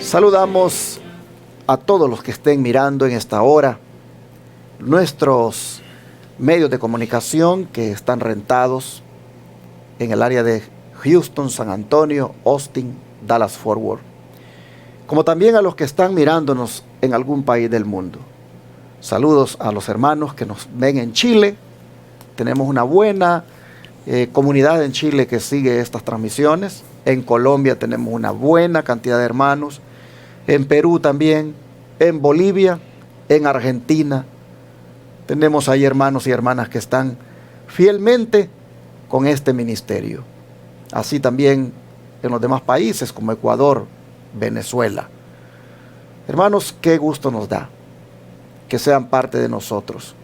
Saludamos a todos los que estén mirando en esta hora nuestros medios de comunicación que están rentados en el área de Houston, San Antonio, Austin, Dallas-Fort Worth, como también a los que están mirándonos en algún país del mundo. Saludos a los hermanos que nos ven en Chile. Tenemos una buena comunidad en Chile que sigue estas transmisiones. En Colombia tenemos una buena cantidad de hermanos. En Perú también. En Bolivia. En Argentina. Tenemos ahí hermanos y hermanas que están fielmente con este ministerio. Así también en los demás países como Ecuador, Venezuela. Hermanos, qué gusto nos da que sean parte de nosotros.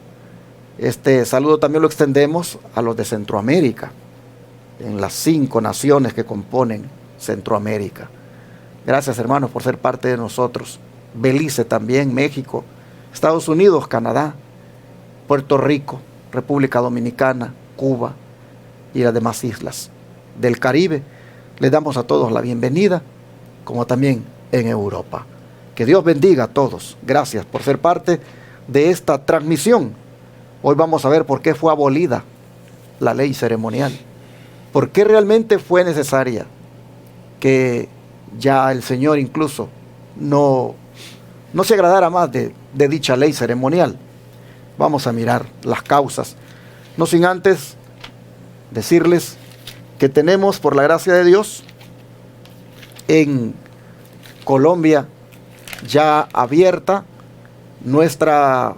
Este saludo también lo extendemos a los de Centroamérica, en las 5 naciones que componen Centroamérica. Gracias, hermanos, por ser parte de nosotros. Belice también, México, Estados Unidos, Canadá, Puerto Rico, República Dominicana, Cuba y las demás islas del Caribe. Les damos a todos la bienvenida, como también en Europa. Que Dios bendiga a todos. Gracias por ser parte de esta transmisión. Hoy vamos a ver por qué fue abolida la ley ceremonial. ¿Por qué realmente fue necesaria que ya el Señor incluso no se agradara más de dicha ley ceremonial? Vamos a mirar las causas. No sin antes decirles que tenemos, por la gracia de Dios, en Colombia ya abierta nuestra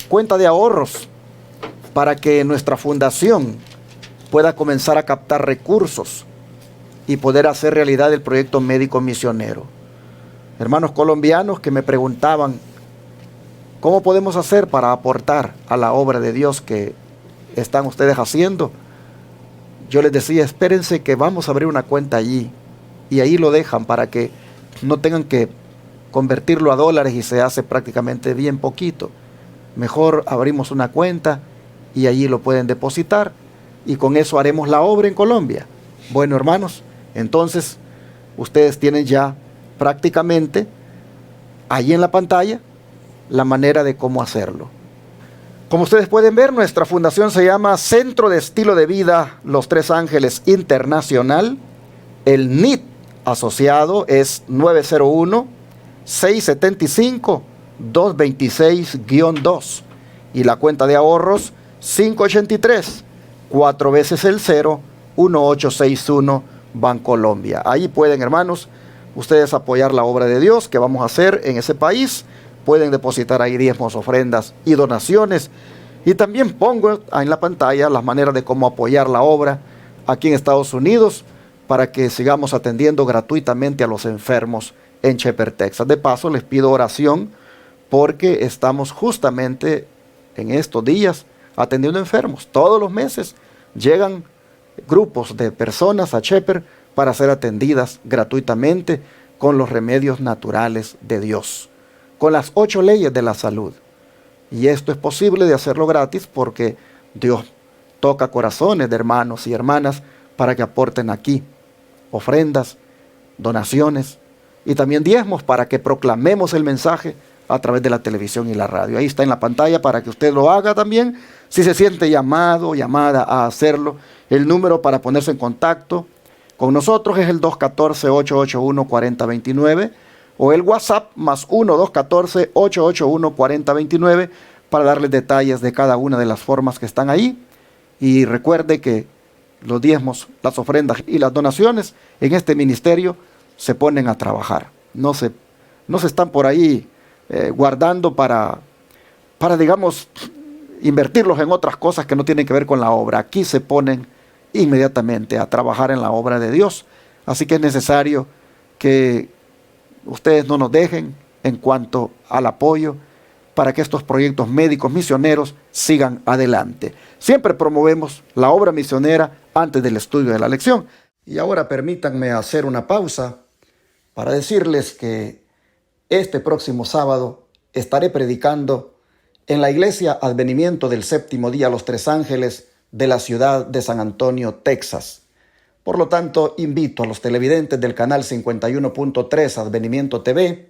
cuenta de ahorros para que nuestra fundación pueda comenzar a captar recursos y poder hacer realidad el proyecto médico misionero. Hermanos colombianos que me preguntaban ¿cómo podemos hacer para aportar a la obra de Dios que están ustedes haciendo? Yo les decía, espérense que vamos a abrir una cuenta allí y ahí lo dejan para que no tengan que convertirlo a dólares y se hace prácticamente bien poquito. Mejor abrimos una cuenta y allí lo pueden depositar y con eso haremos la obra en Colombia. Bueno, hermanos, entonces ustedes tienen ya prácticamente allí en la pantalla la manera de cómo hacerlo. Como ustedes pueden ver, nuestra fundación se llama Centro de Estilo de Vida Los Tres Ángeles Internacional. El NIT asociado es 901-675-226-2 y la cuenta de ahorros 583 4 veces el 0 1861 Bancolombia. Ahí pueden, hermanos, ustedes apoyar la obra de Dios que vamos a hacer en ese país. Pueden depositar ahí diezmos, ofrendas y donaciones. Y también pongo en la pantalla las maneras de cómo apoyar la obra aquí en Estados Unidos para que sigamos atendiendo gratuitamente a los enfermos en Shepherd, Texas. De paso, les pido oración porque estamos justamente en estos días atendiendo enfermos. Todos los meses llegan grupos de personas a Shepherd para ser atendidas gratuitamente con los remedios naturales de Dios, con las 8 leyes de la salud. Y esto es posible de hacerlo gratis porque Dios toca corazones de hermanos y hermanas para que aporten aquí ofrendas, donaciones y también diezmos para que proclamemos el mensaje a través de la televisión y la radio. Ahí está en la pantalla para que usted lo haga también. Si se siente llamado o llamada a hacerlo, el número para ponerse en contacto con nosotros es el 214-881-4029 o el WhatsApp más 1-214-881-4029 para darles detalles de cada una de las formas que están ahí. Y recuerde que los diezmos, las ofrendas y las donaciones en este ministerio se ponen a trabajar. No se están por ahí guardando para, digamos, invertirlos en otras cosas que no tienen que ver con la obra. Aquí se ponen inmediatamente a trabajar en la obra de Dios. Así que es necesario que ustedes no nos dejen en cuanto al apoyo para que estos proyectos médicos misioneros sigan adelante. Siempre promovemos la obra misionera antes del estudio de la lección. Y ahora permítanme hacer una pausa para decirles que este próximo sábado estaré predicando en la iglesia Advenimiento del Séptimo Día Los Tres Ángeles de la ciudad de San Antonio, Texas. Por lo tanto, invito a los televidentes del canal 51.3 Advenimiento TV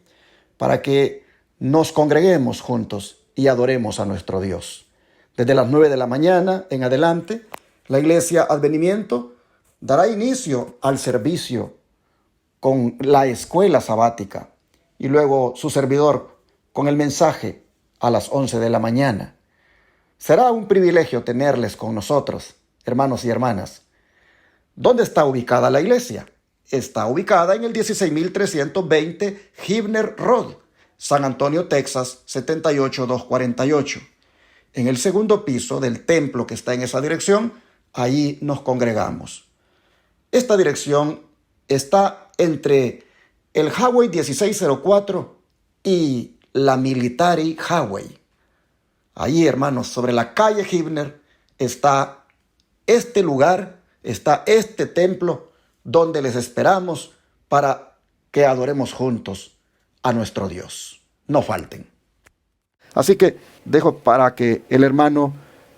para que nos congreguemos juntos y adoremos a nuestro Dios. Desde las 9 de la mañana en adelante, la Iglesia Advenimiento dará inicio al servicio con la escuela sabática y luego su servidor con el mensaje a las 11 de la mañana. Será un privilegio tenerles con nosotros, hermanos y hermanas. ¿Dónde está ubicada la iglesia? Está ubicada en el 16320 Gibner Road, San Antonio, Texas, 78248. En el segundo piso del templo que está en esa dirección, ahí nos congregamos. Esta dirección está entre el Highway 1604 y la Military Highway. Ahí, hermanos, sobre la calle Gibner está este lugar, está este templo donde les esperamos para que adoremos juntos a nuestro Dios. No falten. Así que dejo para que el hermano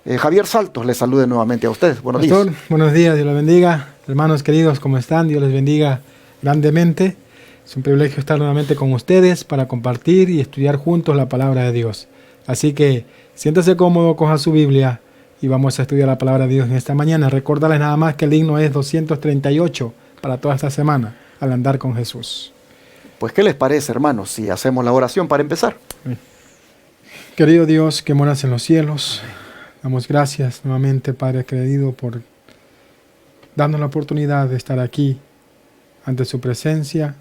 Javier Saltos les salude nuevamente a ustedes. Buenos días. Pastor, buenos días, Dios los bendiga. Hermanos queridos, ¿cómo están? Dios les bendiga grandemente. Es un privilegio estar nuevamente con ustedes para compartir y estudiar juntos la palabra de Dios. Así que siéntase cómodo, coja su Biblia y vamos a estudiar la palabra de Dios en esta mañana. Recordarles nada más que el himno es 238 para toda esta semana, al andar con Jesús. Pues, ¿qué les parece, hermanos, si hacemos la oración para empezar? Querido Dios que moras en los cielos, damos gracias nuevamente, Padre querido, por darnos la oportunidad de estar aquí ante su presencia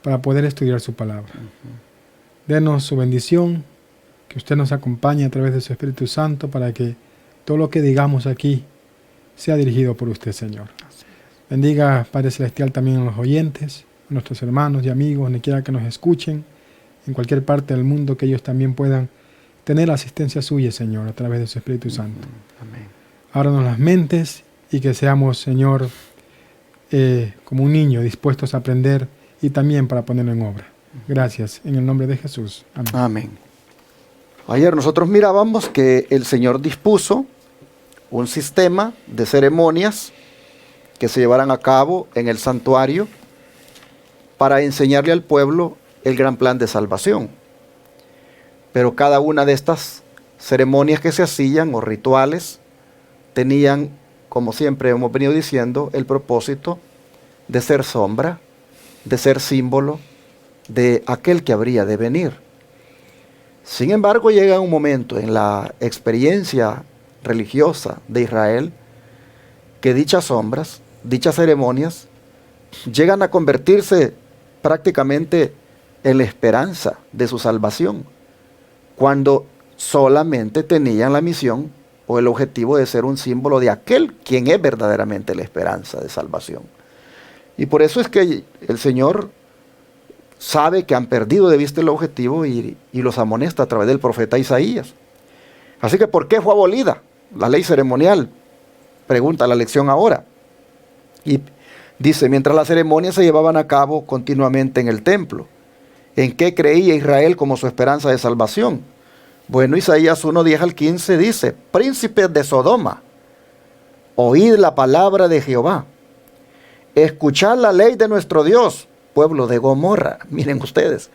para poder estudiar su palabra. Denos su bendición, que usted nos acompañe a través de su Espíritu Santo para que todo lo que digamos aquí sea dirigido por usted, Señor. Bendiga, Padre Celestial, también a los oyentes, a nuestros hermanos y amigos, donde quiera que nos escuchen, en cualquier parte del mundo, que ellos también puedan tener la asistencia suya, Señor, a través de su Espíritu Santo. Amén. Ábranos las mentes y que seamos, Señor, como un niño, dispuestos a aprender y también para ponerlo en obra. Gracias, en el nombre de Jesús. Amén. Amén. Ayer nosotros mirábamos que el Señor dispuso un sistema de ceremonias que se llevaran a cabo en el santuario para enseñarle al pueblo el gran plan de salvación. Pero cada una de estas ceremonias que se hacían o rituales tenían, como siempre hemos venido diciendo, el propósito de ser sombra, de ser símbolo de aquel que habría de venir. Sin embargo, llega un momento en la experiencia religiosa de Israel que dichas sombras, dichas ceremonias, llegan a convertirse prácticamente en la esperanza de su salvación, cuando solamente tenían la misión o el objetivo de ser un símbolo de aquel quien es verdaderamente la esperanza de salvación. Y por eso es que el Señor sabe que han perdido de vista el objetivo y los amonesta a través del profeta Isaías. Así que, ¿por qué fue abolida la ley ceremonial? Pregunta la lección ahora. Y dice, mientras las ceremonias se llevaban a cabo continuamente en el templo, ¿en qué creía Israel como su esperanza de salvación? Bueno, Isaías 1:10 al 15 dice, príncipes de Sodoma, oíd la palabra de Jehová, escuchad la ley de nuestro Dios, pueblo de Gomorra. Miren ustedes,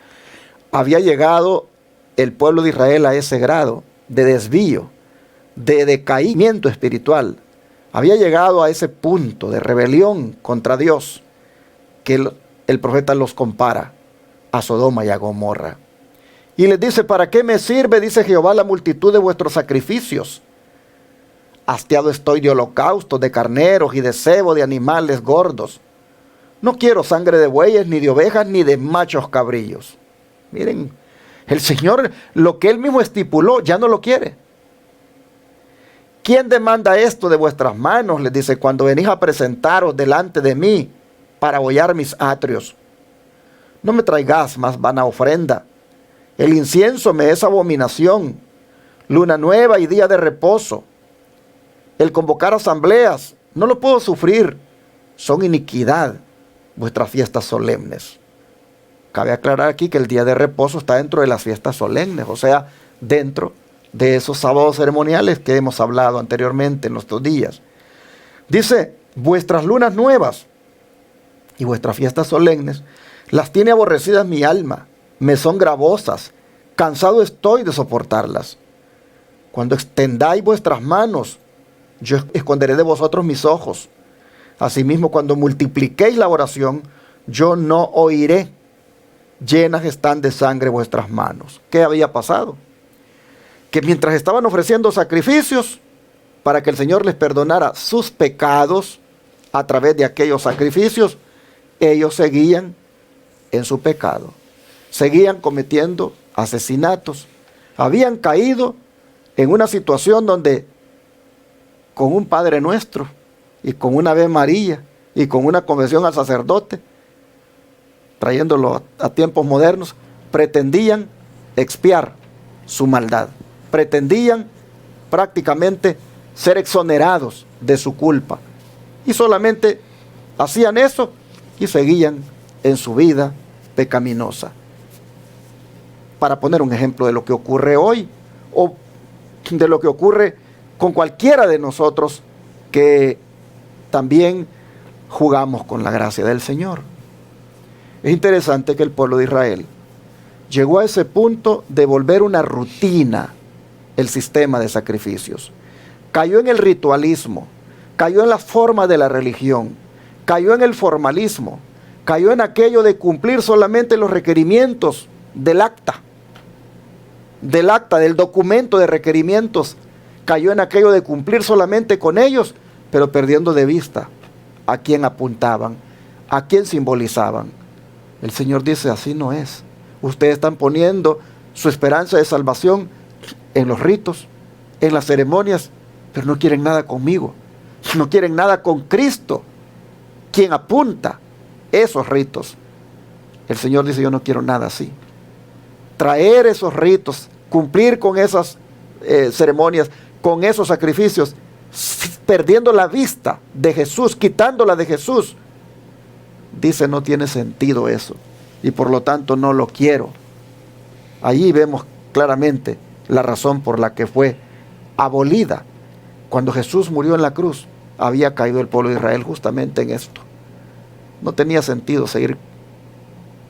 había llegado el pueblo de Israel a ese grado de desvío, de decaimiento espiritual. Había llegado a ese punto de rebelión contra Dios que el profeta los compara a Sodoma y a Gomorra. Y les dice, ¿para qué me sirve, dice Jehová, la multitud de vuestros sacrificios? Hastiado estoy de holocaustos, de carneros y de cebo de animales gordos. No quiero sangre de bueyes, ni de ovejas, ni de machos cabrillos. Miren, el Señor, lo que Él mismo estipuló, ya no lo quiere. ¿Quién demanda esto de vuestras manos? Les dice, cuando venís a presentaros delante de mí para hollar mis atrios. No me traigas más vana ofrenda. El incienso me es abominación. Luna nueva y día de reposo. El convocar asambleas, no lo puedo sufrir. Son iniquidad vuestras fiestas solemnes. Cabe aclarar aquí que el día de reposo está dentro de las fiestas solemnes, o sea, dentro de esos sábados ceremoniales que hemos hablado anteriormente en nuestros días. Dice, Vuestras lunas nuevas y vuestras fiestas solemnes las tiene aborrecidas mi alma, me son gravosas, cansado estoy de soportarlas. Cuando extendáis vuestras manos, yo esconderé de vosotros mis ojos. Asimismo, cuando multipliquéis la oración, yo no oiré. Llenas están de sangre vuestras manos. ¿Qué había pasado? Que mientras estaban ofreciendo sacrificios para que el Señor les perdonara sus pecados a través de aquellos sacrificios, ellos seguían en su pecado. Seguían cometiendo asesinatos. Habían caído en una situación donde con un Padre Nuestro y con una Ave María y con una confesión al sacerdote, trayéndolo a tiempos modernos, pretendían expiar su maldad. Pretendían prácticamente ser exonerados de su culpa. Y solamente hacían eso y seguían en su vida pecaminosa. Para poner un ejemplo de lo que ocurre hoy, o de lo que ocurre con cualquiera de nosotros que también jugamos con la gracia del Señor. Es interesante que el pueblo de Israel llegó a ese punto de volver una rutina el sistema de sacrificios. Cayó en el ritualismo, cayó en la forma de la religión, cayó en el formalismo, cayó en aquello de cumplir solamente los requerimientos del acta, del documento de requerimientos. Cayó en aquello de cumplir solamente con ellos, pero perdiendo de vista a quién apuntaban, a quién simbolizaban. El Señor dice, así no es. Ustedes están poniendo su esperanza de salvación en los ritos, en las ceremonias, pero no quieren nada conmigo. No quieren nada con Cristo, quien apunta esos ritos. El Señor dice, yo no quiero nada así. Traer esos ritos, cumplir con esas ceremonias, con esos sacrificios, perdiendo la vista de Jesús, quitándola de Jesús. Dice, no tiene sentido eso, y por lo tanto no lo quiero. Allí vemos claramente la razón por la que fue abolida. Cuando Jesús murió en la cruz, había caído el pueblo de Israel justamente en esto. No tenía sentido seguir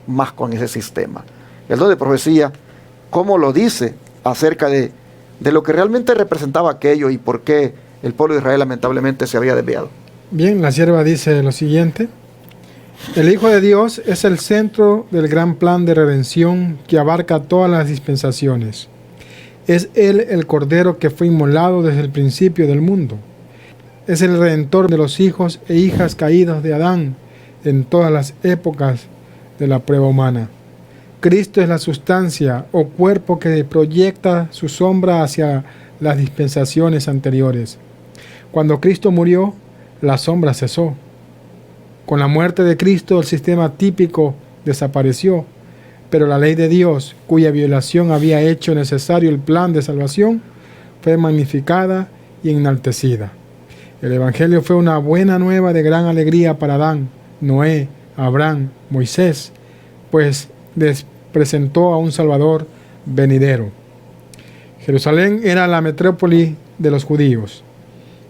más con ese sistema. El don de profecía, ¿cómo lo dice acerca de lo que realmente representaba aquello y por qué el pueblo de Israel lamentablemente se había desviado? Bien, la sierva dice lo siguiente: el Hijo de Dios es el centro del gran plan de redención que abarca todas las dispensaciones. Es Él el Cordero que fue inmolado desde el principio del mundo. Es el Redentor de los hijos e hijas caídos de Adán en todas las épocas de la prueba humana. Cristo es la sustancia o cuerpo que proyecta su sombra hacia las dispensaciones anteriores. Cuando Cristo murió, la sombra cesó. Con la muerte de Cristo, el sistema típico desapareció, pero la ley de Dios, cuya violación había hecho necesario el plan de salvación, fue magnificada y enaltecida. El Evangelio fue una buena nueva de gran alegría para Adán, Noé, Abraham, Moisés, pues les presentó a un Salvador venidero. Jerusalén era la metrópoli de los judíos,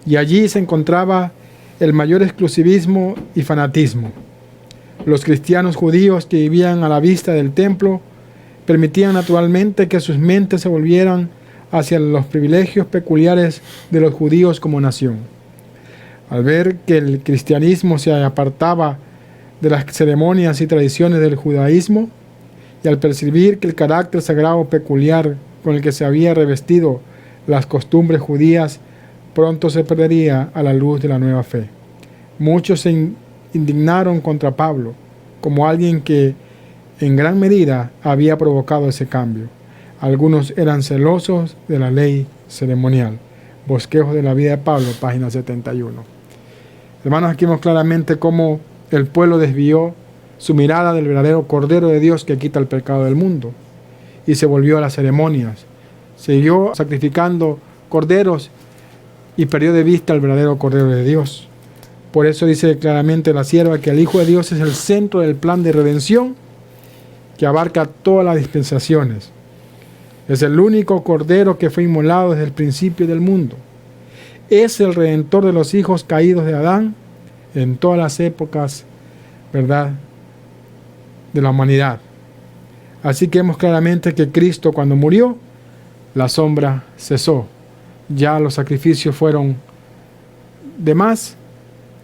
y allí se encontraba el mayor exclusivismo y fanatismo. Los cristianos judíos que vivían a la vista del templo permitían naturalmente que sus mentes se volvieran hacia los privilegios peculiares de los judíos como nación. Al ver que el cristianismo se apartaba de las ceremonias y tradiciones del judaísmo, y al percibir que el carácter sagrado peculiar con el que se había revestido las costumbres judías pronto se perdería a la luz de la nueva fe. Muchos se indignaron contra Pablo, como alguien que en gran medida había provocado ese cambio. Algunos eran celosos de la ley ceremonial. Bosquejo de la vida de Pablo, página 71. Hermanos, aquí vemos claramente cómo el pueblo desvió su mirada del verdadero Cordero de Dios que quita el pecado del mundo y se volvió a las ceremonias. Siguió sacrificando corderos y perdió de vista el verdadero Cordero de Dios. Por eso dice claramente la sierva que el Hijo de Dios es el centro del plan de redención que abarca todas las dispensaciones. Es el único Cordero que fue inmolado desde el principio del mundo. Es el Redentor de los hijos caídos de Adán en todas las épocas, ¿verdad?, de la humanidad. Así que vemos claramente que Cristo, cuando murió, la sombra cesó. Ya los sacrificios fueron de más,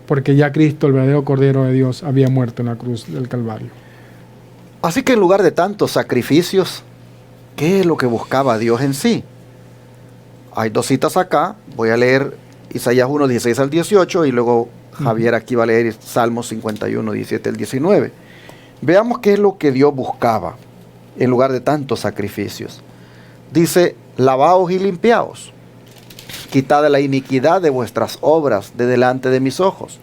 porque ya Cristo, el verdadero Cordero de Dios, había muerto en la cruz del Calvario. Así que en lugar de tantos sacrificios, ¿qué es lo que buscaba Dios en sí? Hay dos citas acá. Voy a leer Isaías 1, 16 al 18, y luego Javier aquí va a leer Salmos 51, 17 al 19. Veamos qué es lo que Dios buscaba en lugar de tantos sacrificios. Dice: lavaos y limpiaos, quitad la iniquidad de vuestras obras de delante de mis ojos.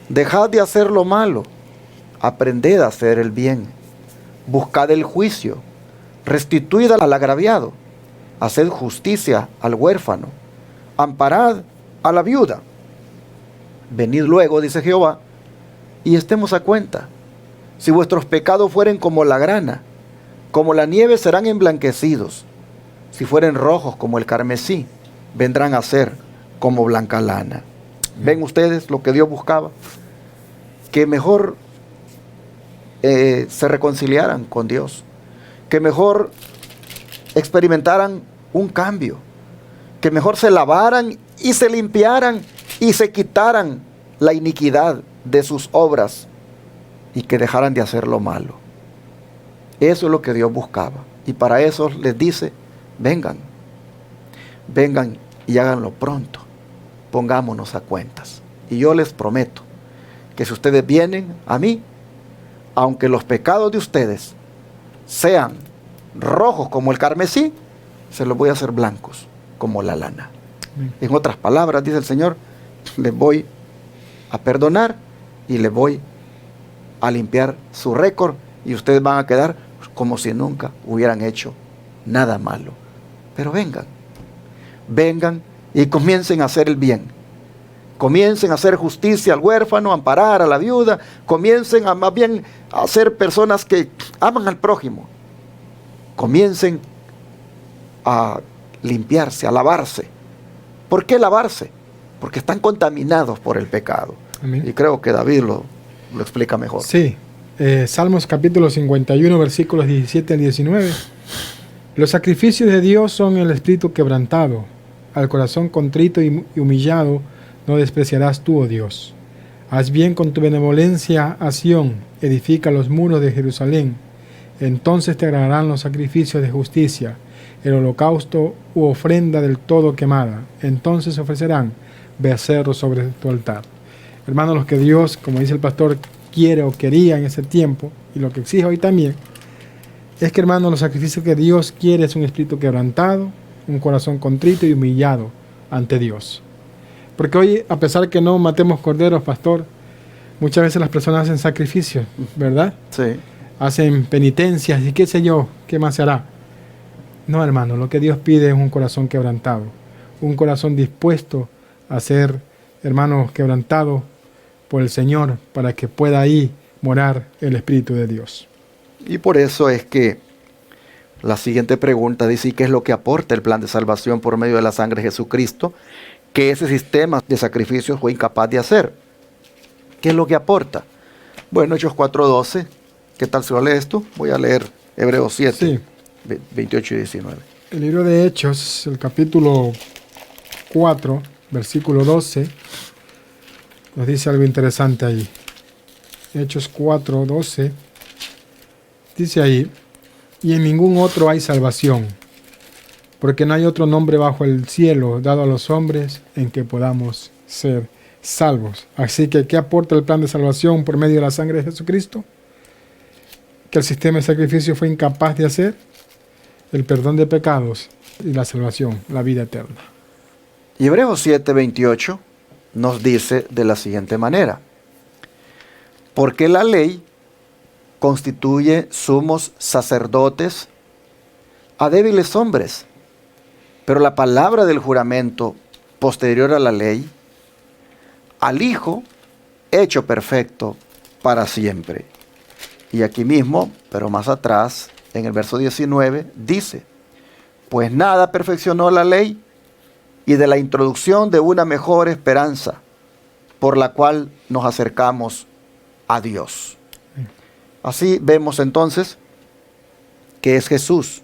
Dejad de hacer lo malo, aprended a hacer el bien. Buscad el juicio, restituid al agraviado, haced justicia al huérfano, amparad a la viuda. Venid luego, dice Jehová, y estemos a cuenta. Si vuestros pecados fueren como la grana, como la nieve serán emblanquecidos. Si fueren rojos como el carmesí, vendrán a ser como blanca lana. ¿Ven ustedes lo que Dios buscaba? Que mejor se reconciliaran con Dios, que mejor experimentaran un cambio, que mejor se lavaran y se limpiaran y se quitaran la iniquidad de sus obras y que dejaran de hacer lo malo. Eso es lo que Dios buscaba, y para eso les dice: vengan y háganlo pronto, pongámonos a cuentas. Y yo les prometo que si ustedes vienen a mí, aunque los pecados de ustedes sean rojos como el carmesí, se los voy a hacer blancos como la lana. En otras palabras, dice el Señor, les voy a perdonar y les voy a limpiar su récord, y ustedes van a quedar como si nunca hubieran hecho nada malo. Pero vengan y comiencen a hacer el bien. Comiencen a hacer justicia al huérfano, amparar a la viuda. Comiencen a más bien a ser personas que aman al prójimo. Comiencen a limpiarse, a lavarse. ¿Por qué lavarse? Porque están contaminados por el pecado. Amén. Y creo que David lo explica mejor. Sí, Salmos capítulo 51, versículos 17 al 19. Los sacrificios de Dios son el espíritu quebrantado. Al corazón contrito y humillado no despreciarás tú, oh Dios. Haz bien con tu benevolencia a Sión, edifica los muros de Jerusalén. Entonces te agradarán los sacrificios de justicia, el holocausto u ofrenda del todo quemada. Entonces ofrecerán becerros sobre tu altar. Hermanos, los que Dios, como dice el pastor, quiere o quería en ese tiempo, y lo que exige hoy también, es que, hermanos, los sacrificios que Dios quiere es un espíritu quebrantado, un corazón contrito y humillado ante Dios. Porque hoy, a pesar que no matemos corderos, pastor, muchas veces las personas hacen sacrificios, ¿verdad? Sí. Hacen penitencias y qué sé yo, qué más se hará. No, hermano, lo que Dios pide es un corazón quebrantado, un corazón dispuesto a ser, hermano, quebrantado por el Señor, para que pueda ahí morar el Espíritu de Dios. Y por eso es que la siguiente pregunta dice: ¿qué es lo que aporta el plan de salvación por medio de la sangre de Jesucristo, que ese sistema de sacrificios fue incapaz de hacer? ¿Qué es lo que aporta? Bueno, Hechos 4:12, ¿qué tal si lo lees tú? Voy a leer Hebreos 7, Sí. 28 y 19. El libro de Hechos, el capítulo 4, versículo 12, nos dice algo interesante ahí. Hechos 4, 12, dice ahí: y en ningún otro hay salvación, porque no hay otro nombre bajo el cielo dado a los hombres en que podamos ser salvos. Así que, ¿qué aporta el plan de salvación por medio de la sangre de Jesucristo? Que el sistema de sacrificio fue incapaz de hacer: el perdón de pecados y la salvación, la vida eterna. Y Hebreos 7, 28 nos dice de la siguiente manera: porque la ley constituye sumos sacerdotes a débiles hombres, pero la palabra del juramento posterior a la ley, al Hijo hecho perfecto para siempre. Y aquí mismo, pero más atrás, en el verso 19, dice: pues nada perfeccionó la ley, y de la introducción de una mejor esperanza, por la cual nos acercamos a Dios. Así vemos entonces que es Jesús.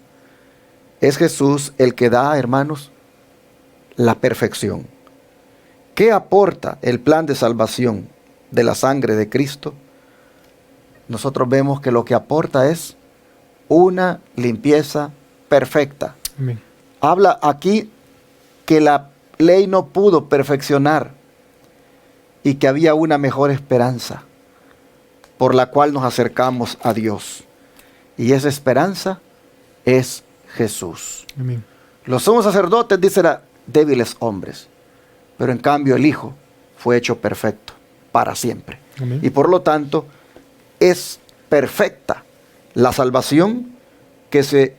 Es Jesús el que da, hermanos, la perfección. ¿Qué aporta el plan de salvación de la sangre de Cristo? Nosotros vemos que lo que aporta es una limpieza perfecta. Amén. Habla aquí que la ley no pudo perfeccionar y que había una mejor esperanza por la cual nos acercamos a Dios. Y esa esperanza es Jesús. Amén. Los sumos sacerdotes, dice, eran débiles hombres, pero en cambio el Hijo fue hecho perfecto para siempre. Amén. Y por lo tanto es perfecta la salvación que se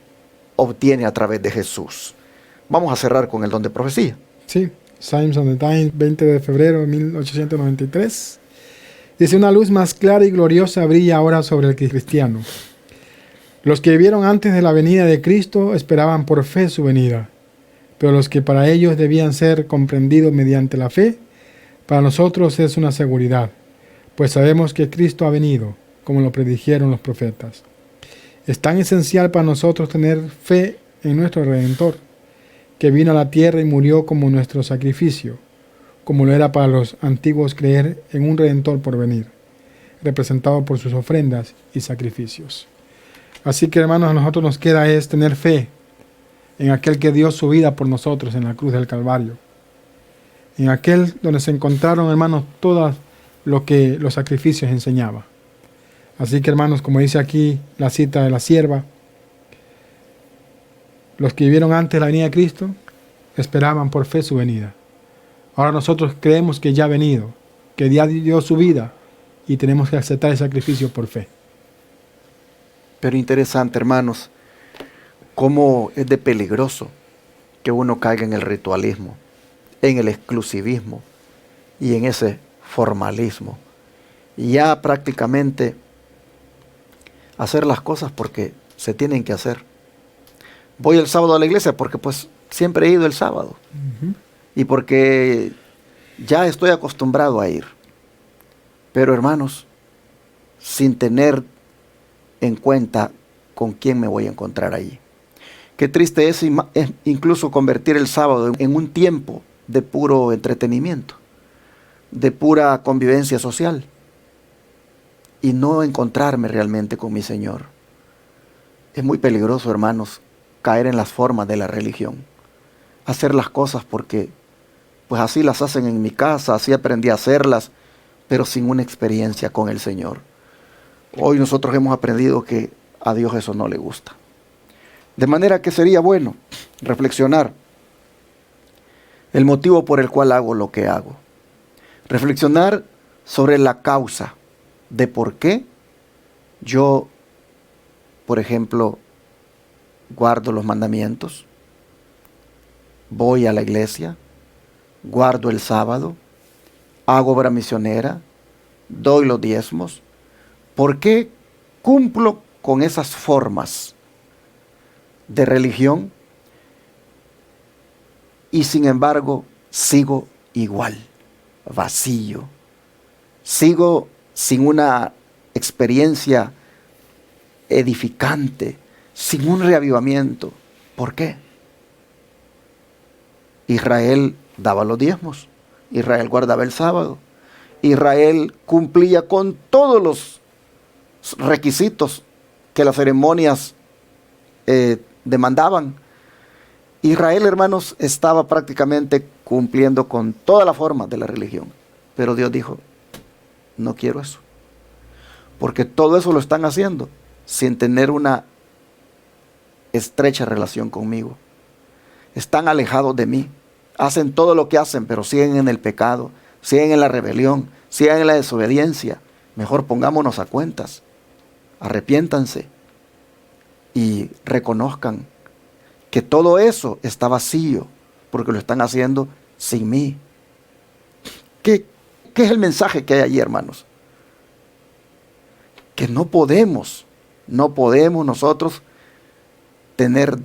obtiene a través de Jesús. Vamos a cerrar con el don de profecía. Sí, Times of the Times, 20 de febrero de 1893. Dice: una luz más clara y gloriosa brilla ahora sobre el cristiano. Los que vivieron antes de la venida de Cristo esperaban por fe su venida, pero los que para ellos debían ser comprendidos mediante la fe, para nosotros es una seguridad, pues sabemos que Cristo ha venido, como lo predijeron los profetas. Es tan esencial para nosotros tener fe en nuestro Redentor, que vino a la tierra y murió como nuestro sacrificio, como lo era para los antiguos creer en un Redentor por venir, representado por sus ofrendas y sacrificios. Así que, hermanos, a nosotros nos queda es tener fe en aquel que dio su vida por nosotros en la cruz del Calvario, en aquel donde se encontraron, hermanos, todo lo que los sacrificios enseñaban. Así que, hermanos, como dice aquí la cita de la sierva, los que vivieron antes de la venida de Cristo esperaban por fe su venida. Ahora nosotros creemos que ya ha venido, que ya dio su vida y tenemos que aceptar el sacrificio por fe. Pero interesante, hermanos, cómo es de peligroso que uno caiga en el ritualismo, en el exclusivismo y en ese formalismo. Y ya prácticamente hacer las cosas porque se tienen que hacer. Voy el sábado a la iglesia porque pues siempre he ido el sábado. Y porque ya estoy acostumbrado a ir. Pero hermanos, sin tener en cuenta con quién me voy a encontrar allí. Qué triste es incluso convertir el sábado en un tiempo de puro entretenimiento, de pura convivencia social, y no encontrarme realmente con mi Señor. Es muy peligroso, hermanos, caer en las formas de la religión, hacer las cosas porque pues así las hacen en mi casa, así aprendí a hacerlas, pero sin una experiencia con el Señor. Hoy nosotros hemos aprendido que a Dios eso no le gusta. De manera que sería bueno reflexionar el motivo por el cual hago lo que hago. Reflexionar sobre la causa de por qué yo, por ejemplo, guardo los mandamientos, voy a la iglesia, guardo el sábado, hago obra misionera, doy los diezmos. ¿Por qué cumplo con esas formas de religión y sin embargo sigo igual, vacío? Sigo sin una experiencia edificante, sin un reavivamiento. ¿Por qué? Israel daba los diezmos, Israel guardaba el sábado, Israel cumplía con todos los requisitos que las ceremonias demandaban. Israel, hermanos, estaba prácticamente cumpliendo con toda la forma de la religión. Pero Dios dijo, no quiero eso. Porque todo eso lo están haciendo sin tener una estrecha relación conmigo. Están alejados de mí. Hacen todo lo que hacen, pero siguen en el pecado, siguen en la rebelión, siguen en la desobediencia. Mejor pongámonos a cuentas. Arrepiéntanse y reconozcan que todo eso está vacío porque lo están haciendo sin mí. ¿Qué es el mensaje que hay allí, hermanos? Que no podemos nosotros tener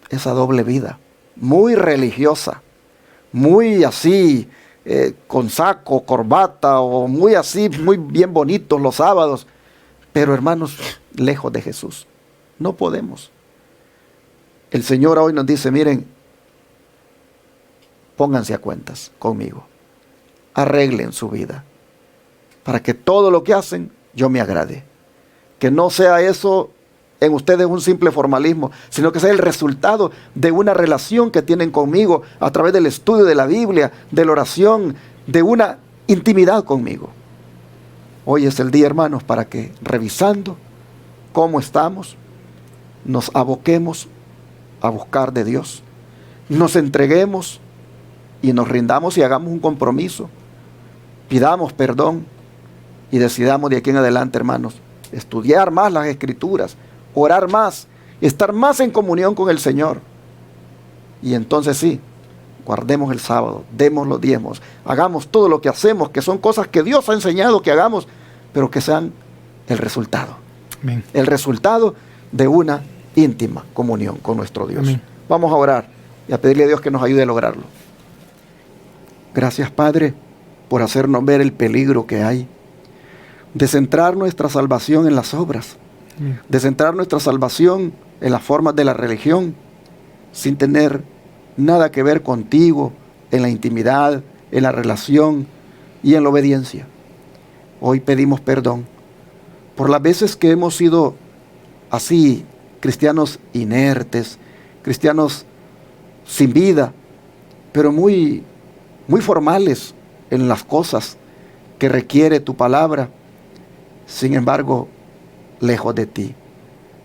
esa doble vida, muy religiosa, muy así, con saco, corbata o muy así, muy bien bonitos los sábados. Pero hermanos, lejos de Jesús, no podemos. El Señor hoy nos dice, miren, pónganse a cuentas conmigo. Arreglen su vida para que todo lo que hacen yo me agrade. Que no sea eso en ustedes un simple formalismo, sino que sea el resultado de una relación que tienen conmigo a través del estudio de la Biblia, de la oración, de una intimidad conmigo. Hoy es el día, hermanos, para que revisando cómo estamos, nos aboquemos a buscar de Dios, nos entreguemos y nos rindamos y hagamos un compromiso. Pidamos perdón y decidamos de aquí en adelante, hermanos, estudiar más las Escrituras, orar más, estar más en comunión con el Señor. Y entonces sí, guardemos el sábado, demos los diezmos, hagamos todo lo que hacemos, que son cosas que Dios ha enseñado que hagamos, pero que sean el resultado. Amén. El resultado de una íntima comunión con nuestro Dios. Amén. Vamos a orar y a pedirle a Dios que nos ayude a lograrlo. Gracias, Padre, por hacernos ver el peligro que hay de centrar nuestra salvación en las obras, de centrar nuestra salvación en las formas de la religión, sin tener nada que ver contigo, en la intimidad, en la relación y en la obediencia. Hoy pedimos perdón por las veces que hemos sido así, cristianos inertes, cristianos sin vida, pero muy formales en las cosas que requiere tu palabra. Sin embargo, lejos de ti,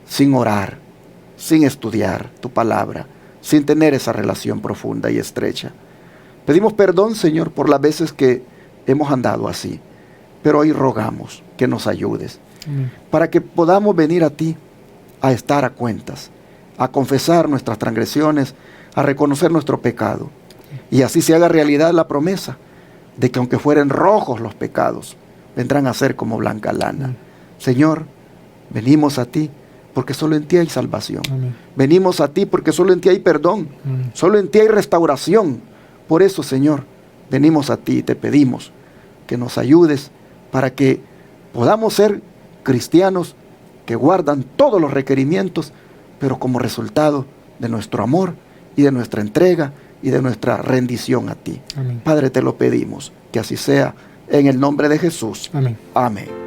sin orar, sin estudiar tu palabra, sin tener esa relación profunda y estrecha. Pedimos perdón, Señor, por las veces que hemos andado así, pero hoy rogamos que nos ayudes para que podamos venir a ti a estar a cuentas, a confesar nuestras transgresiones, a reconocer nuestro pecado, y así se haga realidad la promesa de que aunque fueren rojos los pecados, vendrán a ser como blanca lana. Señor, venimos a ti porque solo en ti hay salvación. Amén. Venimos a ti porque solo en ti hay perdón. Solo en ti hay restauración. Por eso, Señor, venimos a ti y te pedimos que nos ayudes para que podamos ser cristianos que guardan todos los requerimientos, pero como resultado de nuestro amor y de nuestra entrega y de nuestra rendición a ti. Amén. Padre, te lo pedimos, que así sea, en el nombre de Jesús. Amén. Amén.